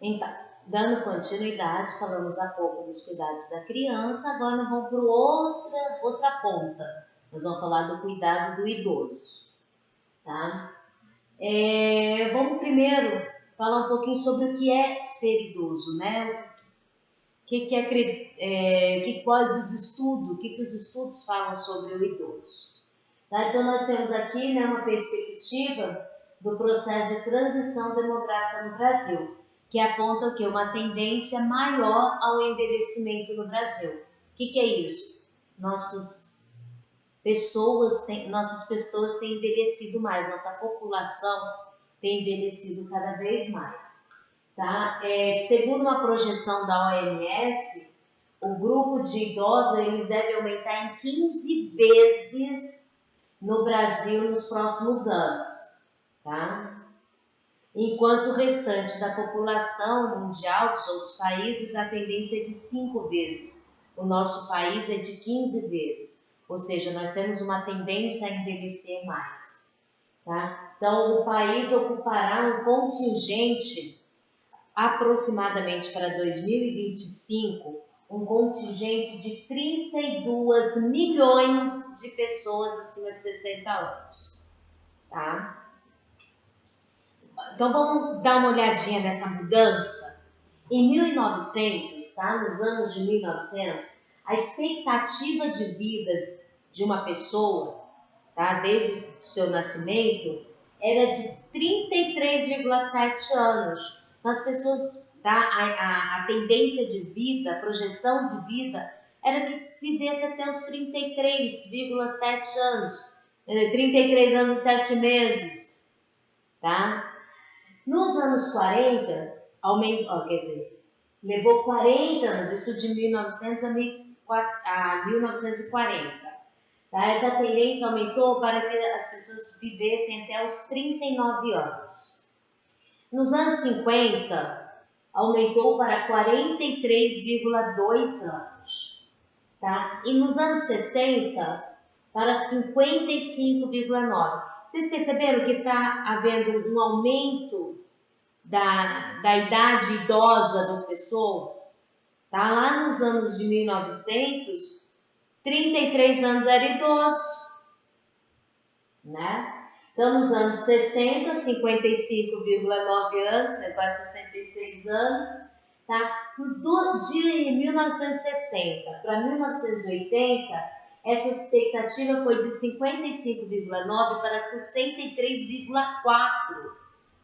Então, dando continuidade, falamos há pouco dos cuidados da criança, agora nós vamos para outra ponta. Nós vamos falar do cuidado do idoso, tá? Vamos primeiro falar um pouquinho sobre o que é ser idoso, né? Quais os estudos, o que os estudos falam sobre o idoso. Tá? Então nós temos aqui, né, uma perspectiva do processo de transição demográfica no Brasil, que aponta que uma tendência maior ao envelhecimento no Brasil. O que é isso? Nossas pessoas têm envelhecido mais, nossa população tem envelhecido cada vez mais. Tá? Segundo uma projeção da OMS, o grupo de idosos eles deve aumentar em 15 vezes no Brasil nos próximos anos. Tá? Enquanto o restante da população mundial dos outros países, a tendência é de 5 vezes. O nosso país é de 15 vezes. Ou seja, nós temos uma tendência a envelhecer mais. Tá? Então, o país ocupará um contingente aproximadamente para 2025, um contingente de 32 milhões de pessoas acima de 60 anos. Tá? Então vamos dar uma olhadinha nessa mudança. Em 1900, tá? Nos anos de 1900, a expectativa de vida de uma pessoa, tá? Desde o seu nascimento, era de 33,7 anos. Então, as pessoas, tá? A tendência de vida, a projeção de vida, era que vivesse até os 33,7 anos. 33 anos e 7 meses. Tá? Nos anos 40, aumentou, levou 40 anos, isso de 1900 a 1940. Tá? Essa tendência aumentou para que as pessoas vivessem até os 39 anos. Nos anos 50, aumentou para 43,2 anos. Tá? E nos anos 60, para 55,9. Vocês perceberam que está havendo um aumento da idade idosa das pessoas? Tá? Lá nos anos de 1900, 33 anos era idoso, né? Então, nos anos 60, 55,9 anos, quase 66 anos, tá? De 1960 para 1980, essa expectativa foi de 55,9 para 63,4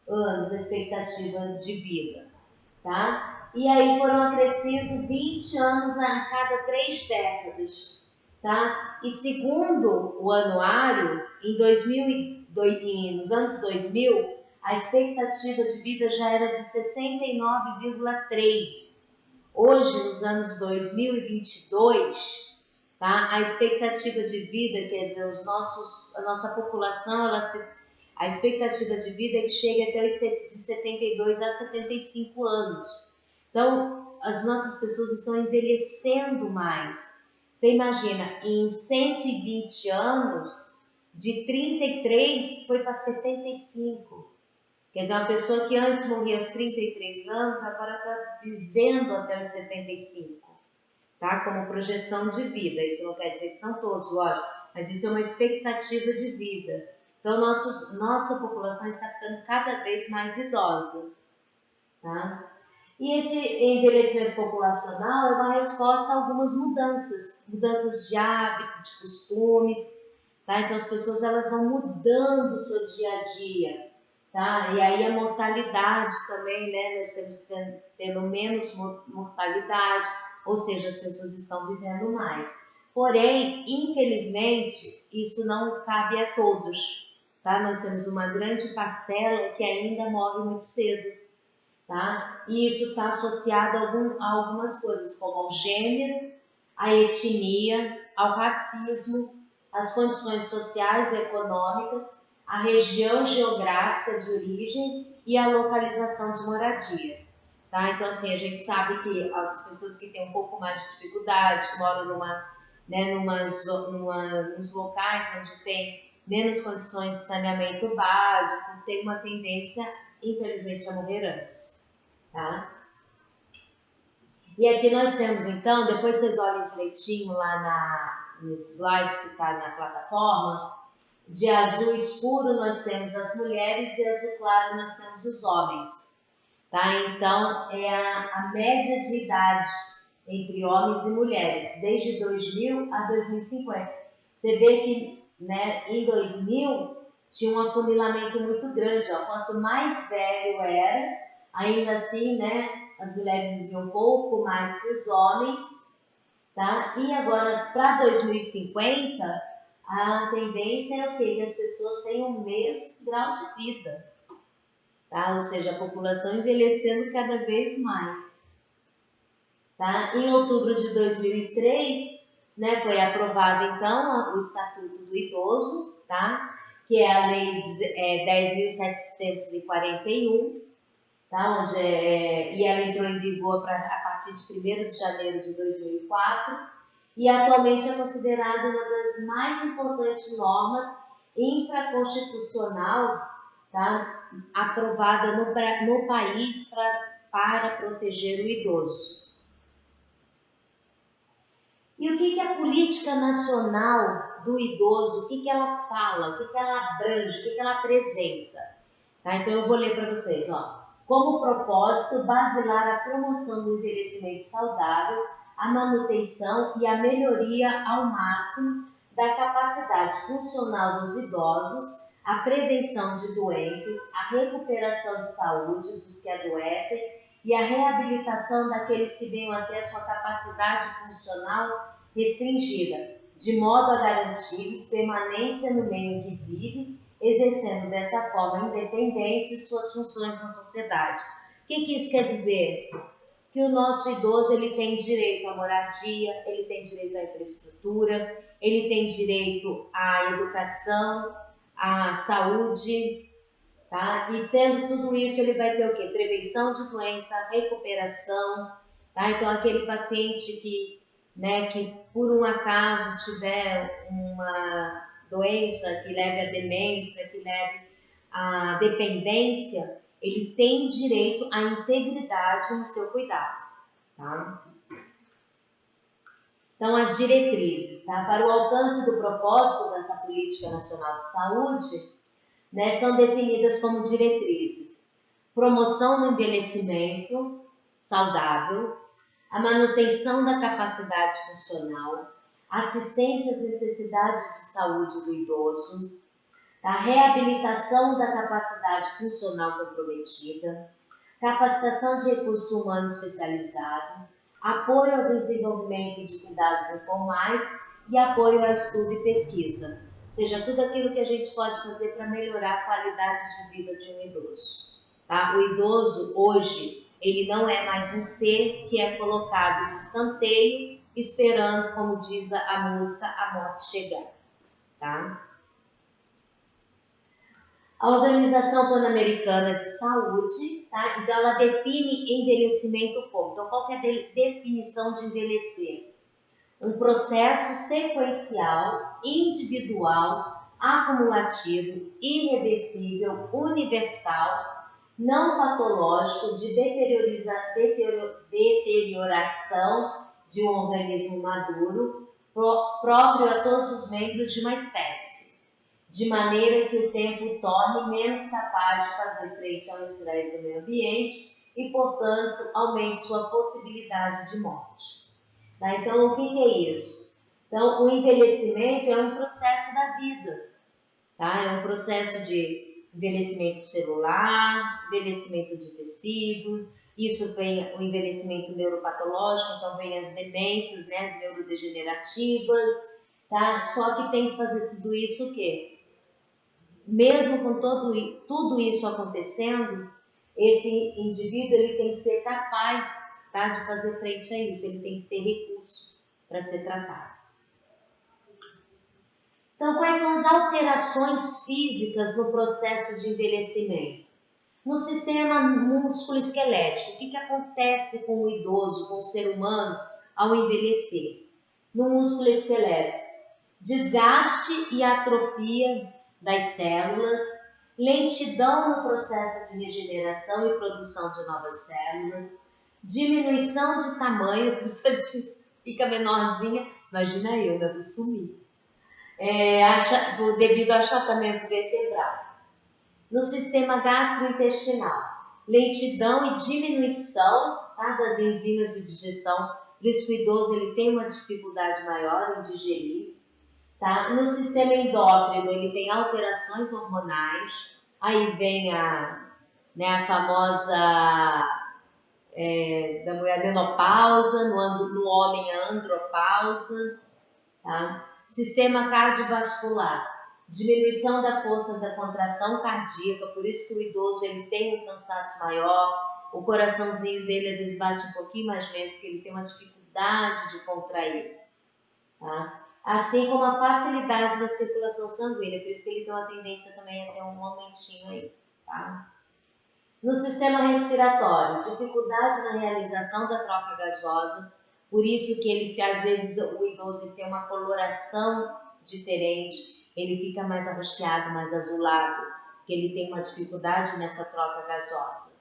anos, a expectativa de vida, tá? E aí foram acrescidos 20 anos a cada 3 décadas, tá? E segundo o anuário, nos anos 2000, a expectativa de vida já era de 69,3. Hoje, nos anos 2022, tá? A expectativa de vida, quer dizer, a nossa população, a expectativa de vida é que chegue até de 72 a 75 anos. Então, as nossas pessoas estão envelhecendo mais. Você imagina, em 120 anos, de 33 foi para 75. Quer dizer, uma pessoa que antes morria aos 33 anos, agora está vivendo até os 75. Tá? Como projeção de vida. Isso não quer dizer que são todos, lógico, mas isso é uma expectativa de vida. Então, nossa população está ficando cada vez mais idosa. Tá? E esse envelhecimento populacional é uma resposta a algumas mudanças de hábito, de costumes. Tá? Então, as pessoas elas vão mudando o seu dia a dia. Tá? E aí a mortalidade também, né? Nós temos tendo menos mortalidade, ou seja, as pessoas estão vivendo mais. Porém, infelizmente, isso não cabe a todos. Tá? Nós temos uma grande parcela que ainda morre muito cedo. Tá? E isso está associado a algumas coisas, como ao gênero, à etnia, ao racismo, às condições sociais e econômicas, à região geográfica de origem e à localização de moradia. Tá? Então, assim, a gente sabe que as pessoas que têm um pouco mais de dificuldade, que moram nos locais onde tem menos condições de saneamento básico, tem uma tendência, infelizmente, a morrer antes. tá? E aqui nós temos então, depois vocês olhem direitinho lá nesses slides que está na plataforma, de azul escuro nós temos as mulheres e azul claro nós temos os homens, tá? Então é a média de idade entre homens e mulheres, desde 2000 a 2050. Você vê que, né, em 2000 tinha um afunilamento muito grande, ó. Quanto mais velho era, ainda assim, né, as mulheres viviam um pouco mais que os homens, tá? E agora, para 2050, a tendência é o quê? Que as pessoas tenham o mesmo grau de vida, tá? Ou seja, a população envelhecendo cada vez mais, tá? Em outubro de 2003, né, foi aprovado então o Estatuto do Idoso, tá? Que é a Lei 10.741, tá? E ela entrou em vigor a partir de 1º de janeiro de 2004 e atualmente é considerada uma das mais importantes normas infraconstitucional, tá? Aprovada no país para proteger o idoso. E o que a política nacional do idoso, o que ela fala, o que ela abrange, o que ela apresenta? Tá? Então eu vou ler para vocês, ó. Como propósito, basilar a promoção do envelhecimento saudável, a manutenção e a melhoria ao máximo da capacidade funcional dos idosos, a prevenção de doenças, a recuperação de saúde dos que adoecem e a reabilitação daqueles que venham a ter sua capacidade funcional restringida, de modo a garantir permanência no meio em que vive, exercendo dessa forma independente suas funções na sociedade. O que isso quer dizer? Que o nosso idoso ele tem direito à moradia, ele tem direito à infraestrutura, ele tem direito à educação, à saúde, tá? E tendo tudo isso, ele vai ter o quê? Prevenção de doença, recuperação, tá? Então, aquele paciente que, né, que por um acaso tiver uma doença que leve à demência, que leve à dependência, ele tem direito à integridade no seu cuidado, tá? Então, as diretrizes, tá? Para o alcance do propósito dessa Política Nacional de Saúde, né, são definidas como diretrizes: promoção do envelhecimento saudável, a manutenção da capacidade funcional, assistência às necessidades de saúde do idoso, a reabilitação da capacidade funcional comprometida, capacitação de recurso humano especializado, apoio ao desenvolvimento de cuidados informais e apoio ao estudo e pesquisa. Ou seja, tudo aquilo que a gente pode fazer para melhorar a qualidade de vida de um idoso. Tá? O idoso, hoje, ele não é mais um ser que é colocado de escanteio, esperando, como diz a música, a morte chegar. Tá? A Organização Pan-Americana de Saúde, tá? Então, ela define envelhecimento como? Então, qual que é a definição de envelhecer? Um processo sequencial, individual, acumulativo, irreversível, universal, não patológico de deterioração de um organismo maduro, próprio a todos os membros de uma espécie, de maneira que o tempo o torne menos capaz de fazer frente ao estresse do meio ambiente e, portanto, aumente sua possibilidade de morte. Tá? Então, o que é isso? Então, o envelhecimento é um processo da vida, tá? É um processo de envelhecimento celular, envelhecimento de tecidos, isso vem o envelhecimento neuropatológico, então vem as demências, né, as neurodegenerativas, tá? Só que tem que fazer tudo isso o quê? Mesmo com tudo isso acontecendo, esse indivíduo ele tem que ser capaz, tá, de fazer frente a isso, ele tem que ter recurso para ser tratado. Então, quais são as alterações físicas no processo de envelhecimento? No sistema músculo-esquelético, o que acontece com o idoso, com o ser humano, ao envelhecer? No músculo esquelético, desgaste e atrofia das células, lentidão no processo de regeneração e produção de novas células, diminuição de tamanho, a pessoa fica menorzinha, imagina eu, devo sumir, devido ao achatamento vertebral. No sistema gastrointestinal, lentidão e diminuição, tá, das enzimas de digestão, por isso que o idoso ele tem uma dificuldade maior em digerir. Tá? No sistema endócrino, ele tem alterações hormonais, aí vem a famosa da mulher menopausa, no homem a andropausa. Tá? Sistema cardiovascular, diminuição da força da contração cardíaca, por isso que o idoso ele tem um cansaço maior, o coraçãozinho dele às vezes bate um pouquinho mais lento, porque ele tem uma dificuldade de contrair. Tá? Assim como a facilidade da circulação sanguínea, por isso que ele tem uma tendência também a ter um aumentinho aí. Tá? No sistema respiratório, dificuldade na realização da troca gasosa, por isso que ele, às vezes, o idoso ele tem uma coloração diferente, ele fica mais arroxeado, mais azulado, porque ele tem uma dificuldade nessa troca gasosa.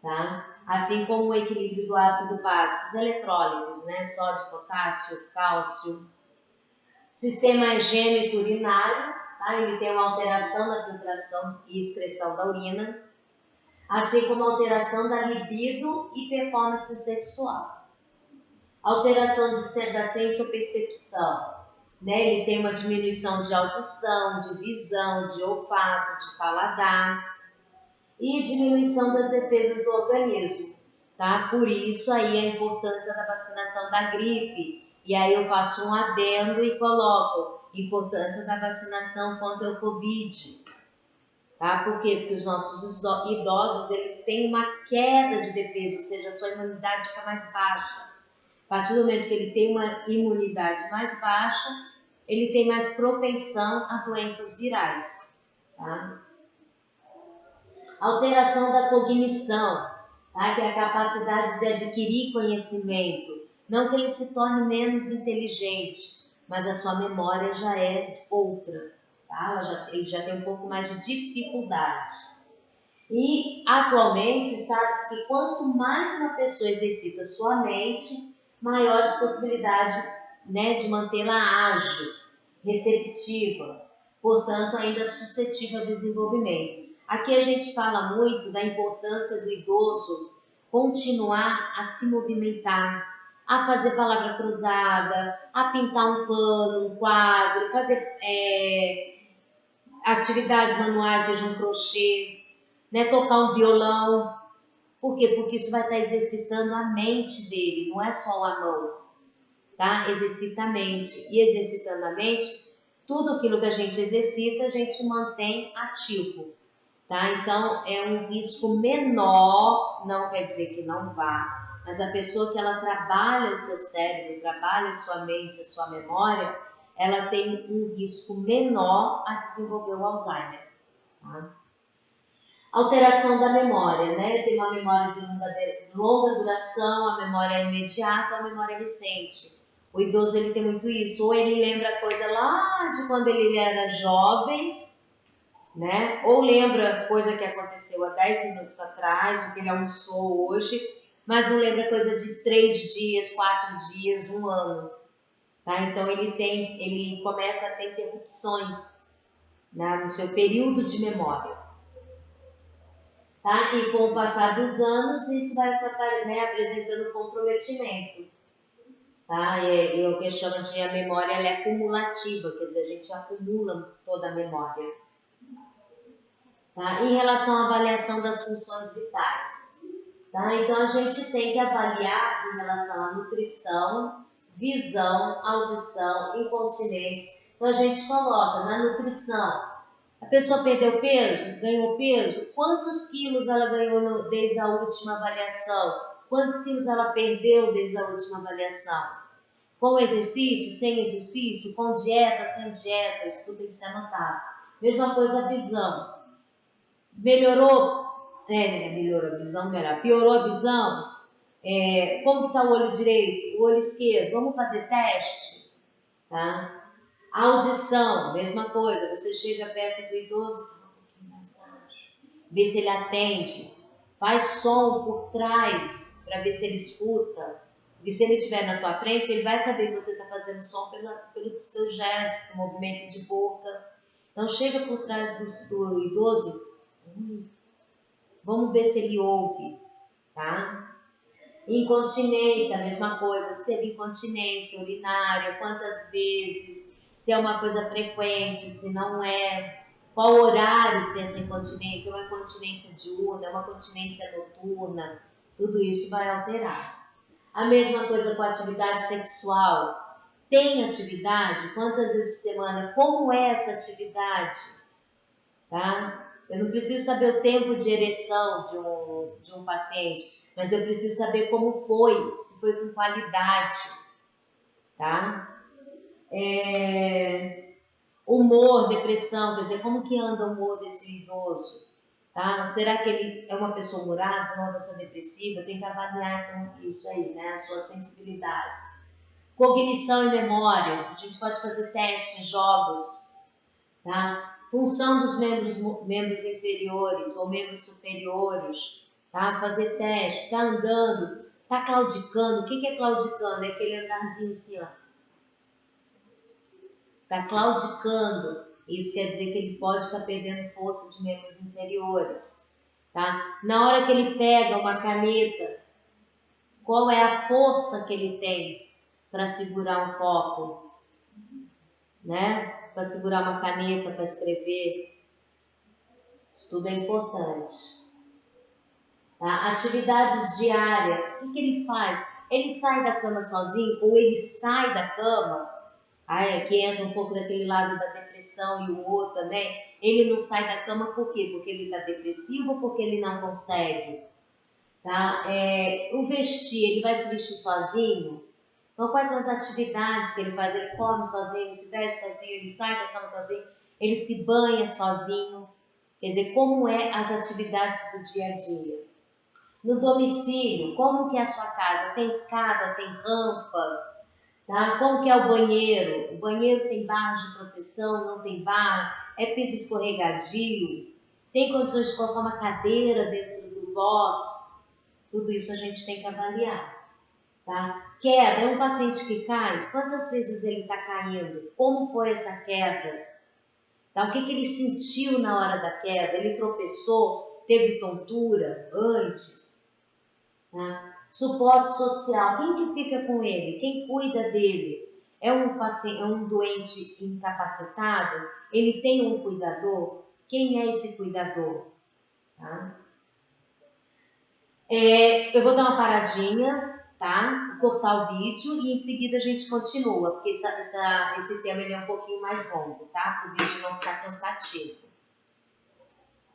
Tá? Assim como o equilíbrio do ácido básico, os eletrólitos, né? Sódio, potássio, cálcio. Sistema gênito urinário, tá? Ele tem uma alteração na filtração e excreção da urina, assim como alteração da libido e performance sexual. Alteração da sensopercepção, né? Ele tem uma diminuição de audição, de visão, de olfato, de paladar e diminuição das defesas do organismo, tá? Por isso aí a importância da vacinação da gripe. E aí eu faço um adendo e coloco importância da vacinação contra o Covid. Tá? Por quê? Porque os nossos idosos ele têm uma queda de defesa, ou seja, a sua imunidade fica mais baixa. A partir do momento que ele tem uma imunidade mais baixa, ele tem mais propensão a doenças virais. Tá? Alteração da cognição, tá? Que é a capacidade de adquirir conhecimento. Não que ele se torne menos inteligente, mas a sua memória já é outra. Tá? Ele já tem um pouco mais de dificuldade. E, atualmente, sabe-se que quanto mais uma pessoa exercita sua mente, maiores possibilidades, né, de mantê-la ágil, receptiva, portanto, ainda suscetível ao desenvolvimento. Aqui a gente fala muito da importância do idoso continuar a se movimentar, a fazer palavra cruzada, a pintar um pano, um quadro, fazer atividades manuais, seja um crochê, né, tocar um violão. Por quê? Porque isso vai estar exercitando a mente dele, não é só a mão, tá? Exercita a mente. E exercitando a mente, tudo aquilo que a gente exercita, a gente mantém ativo, tá? Então, é um risco menor, não quer dizer que não vá, mas a pessoa que ela trabalha o seu cérebro, trabalha a sua mente, a sua memória, ela tem um risco menor a desenvolver o Alzheimer, tá? Alteração da memória, né? Tem uma memória de longa duração, a memória é imediata, a memória é recente. O idoso ele tem muito isso, ou ele lembra coisa lá de quando ele era jovem, né? Ou lembra coisa que aconteceu há 10 minutos atrás, o que ele almoçou hoje, mas não lembra coisa de 3 dias, 4 dias, 1 ano. Tá? Então ele começa a ter interrupções, né, no seu período de memória. Tá? E com o passar dos anos, isso vai, né, apresentando comprometimento. Tá? E o que chama de a memória ela é cumulativa, quer dizer, a gente acumula toda a memória. Tá? Em relação à avaliação das funções vitais. Tá? Então, a gente tem que avaliar em relação à nutrição, visão, audição, incontinência. Então, a gente coloca na nutrição. A pessoa perdeu peso? Ganhou peso? Quantos quilos ela ganhou desde a última avaliação? Quantos quilos ela perdeu desde a última avaliação? Com exercício? Sem exercício? Com dieta? Sem dieta? Isso tudo tem que ser anotado. Mesma coisa a visão. Melhorou? Melhorou a visão, melhor. Piorou a visão? Como está o olho direito? O olho esquerdo? Vamos fazer teste? Tá? A audição, mesma coisa, você chega perto do idoso, vê se ele atende, faz som por trás para ver se ele escuta. E se ele estiver na tua frente, ele vai saber que você está fazendo som pelo seu gesto, pelo movimento de boca. Então chega por trás do idoso, vamos ver se ele ouve, tá? Incontinência, a mesma coisa, se teve incontinência urinária, quantas vezes, se é uma coisa frequente, se não é, qual horário tem essa incontinência, é uma incontinência diurna, é uma incontinência noturna, tudo isso vai alterar. A mesma coisa com a atividade sexual. Tem atividade? Quantas vezes por semana? Como é essa atividade? Tá? Eu não preciso saber o tempo de ereção de um paciente, mas eu preciso saber como foi, se foi com qualidade, tá? Humor, depressão, quer dizer, como que anda o humor desse idoso? Tá? Será que ele é uma pessoa humorada, é uma pessoa depressiva? Tem que avaliar então, isso aí, né? A sua sensibilidade. Cognição e memória, a gente pode fazer testes, jogos, tá? Função dos membros inferiores ou membros superiores, tá? Fazer teste, tá andando, tá claudicando. O que é claudicando? É aquele andarzinho assim, ó. Tá claudicando. Isso quer dizer que ele pode estar perdendo força de membros inferiores, tá? Na hora que ele pega uma caneta, qual é a força que ele tem para segurar um copo, né? Para segurar uma caneta, para escrever. Isso tudo é importante. Tá? Atividades diárias. O que ele faz? Ele sai da cama sozinho ou ele sai da cama? Aqui entra um pouco daquele lado da depressão e o humor também. Ele não sai da cama por quê? Porque ele está depressivo ou porque ele não consegue? Tá? O vestir, ele vai se vestir sozinho? Então, quais são as atividades que ele faz? Ele come sozinho, ele se veste sozinho, ele sai da cama sozinho, ele se banha sozinho. Quer dizer, como é as atividades do dia a dia? No domicílio, como que é a sua casa? Tem escada, tem rampa? Tá? Como que é o banheiro? O banheiro tem barra de proteção, não tem barra? É piso escorregadio? Tem condições de colocar uma cadeira dentro do box? Tudo isso a gente tem que avaliar. Tá? Queda, é um paciente que cai? Quantas vezes ele está caindo? Como foi essa queda? Tá? O que ele sentiu na hora da queda? Ele tropeçou? Teve tontura antes? Tá? Suporte social, quem que fica com ele? Quem cuida dele? É um paciente, é um doente incapacitado? Ele tem um cuidador? Quem é esse cuidador? Tá? Eu vou dar uma paradinha, tá? Cortar o vídeo e em seguida a gente continua, porque esse tema ele é um pouquinho mais longo, tá? Para o vídeo não ficar cansativo.